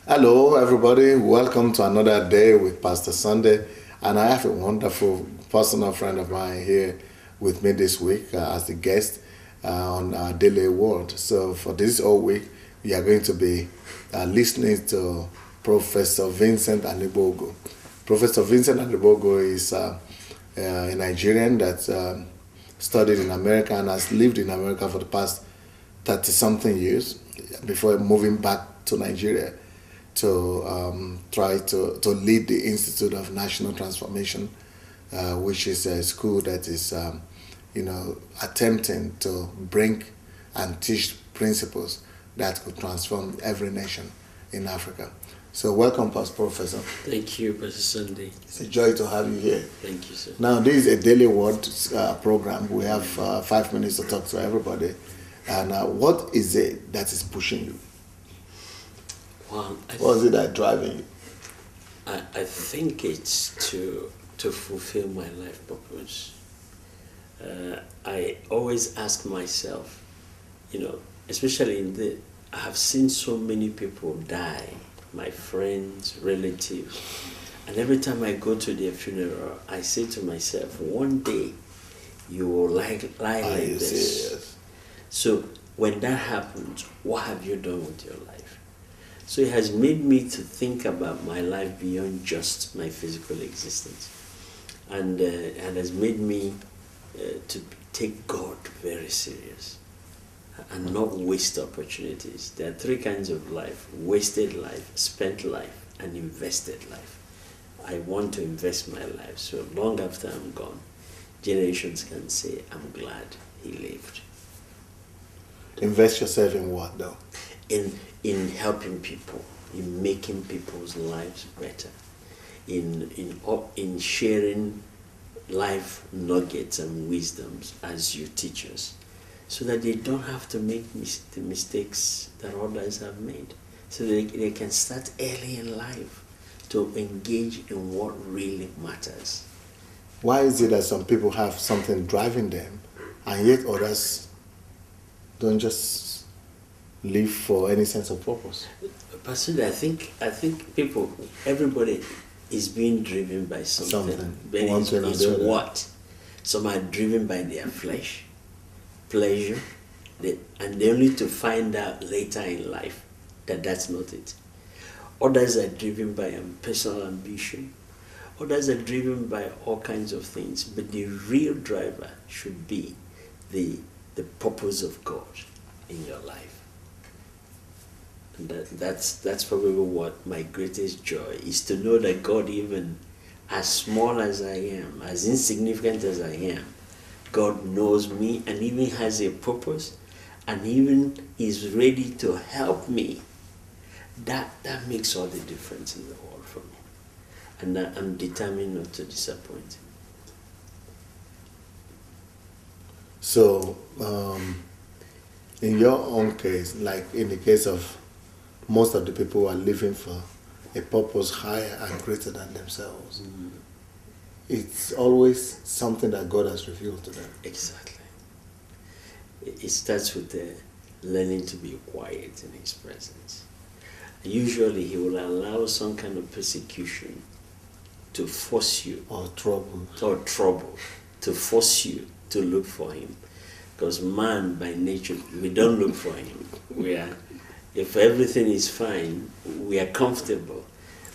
Hello, everybody. Welcome to another day with Pastor Sunday. And I have a wonderful personal friend of mine here with me this week as a guest on our Daily Word. So for this whole week, we are going to be listening to Professor VINCENT ANIGBOGU. Professor VINCENT ANIGBOGU is a Nigerian that studied in America and has lived in America for the past 30-something years before moving back to Nigeria to try to lead the Institute of National Transformation, which is a school that is, attempting to bring and teach principles that could transform every nation in Africa. So welcome, Past Professor. Thank you, Pastor Sunday. It's a joy to have you here. Thank you, sir. Now, this is a daily word program. We have 5 minutes to talk to everybody. And what is it that is pushing you? Well, what is it that driving you? I think it's to fulfill my life purpose. I always ask myself, especially I have seen so many people die, my friends, relatives, and every time I go to their funeral, I say to myself, one day you will lie like this. Yes. So when that happens, what have you done with your life? So it has made me to think about my life beyond just my physical existence, and has made me to take God very serious and not waste opportunities. There are 3 kinds of life: wasted life, spent life, and invested life. I want to invest my life so long after I'm gone, generations can say, I'm glad he lived. Invest yourself in what, though? In helping people, in making people's lives better, in sharing life nuggets and wisdoms as you teach us, so that they don't have to make the mistakes that others have made, so they can start early in life to engage in what really matters. Why is it that some people have something driving them and yet others don't just live for any sense of purpose? Personally, I think everybody is being driven by something. It's what? Some are driven by their flesh, pleasure, and they only to find out later in life that that's not it. Others are driven by personal ambition. Others are driven by all kinds of things. But the real driver should be the purpose of God in your life. And that's probably what my greatest joy is, to know that God, even as small as I am, as insignificant as I am, God knows me and even has a purpose and even is ready to help me. That makes all the difference in the world for me. And I'm determined not to disappoint him. So, in your own case, like in the case of most of the people who are living for a purpose higher and greater than themselves, it's always something that God has revealed to them. Exactly. It starts with learning to be quiet in his presence. Usually he will allow some kind of persecution to force you, or trouble to force you to look for him. Because man, by nature, we don't look for him. If everything is fine, we are comfortable.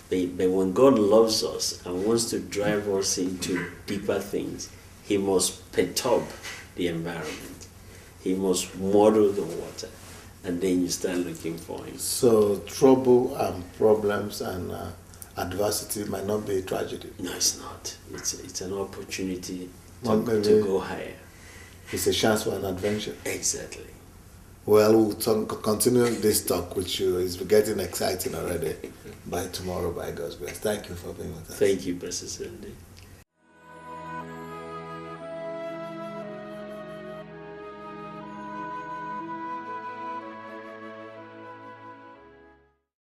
But when God loves us and wants to drive us into deeper things, he must perturb the environment. He must muddle the water. And then you start looking for him. So trouble and problems and adversity might not be a tragedy. No, it's not. It's an opportunity to go higher. It's a chance for an adventure. Exactly. Well, we'll continue this talk with you. It's getting exciting already. By tomorrow, by God's grace. Thank you for being with us. Thank you, Pastor Sunday.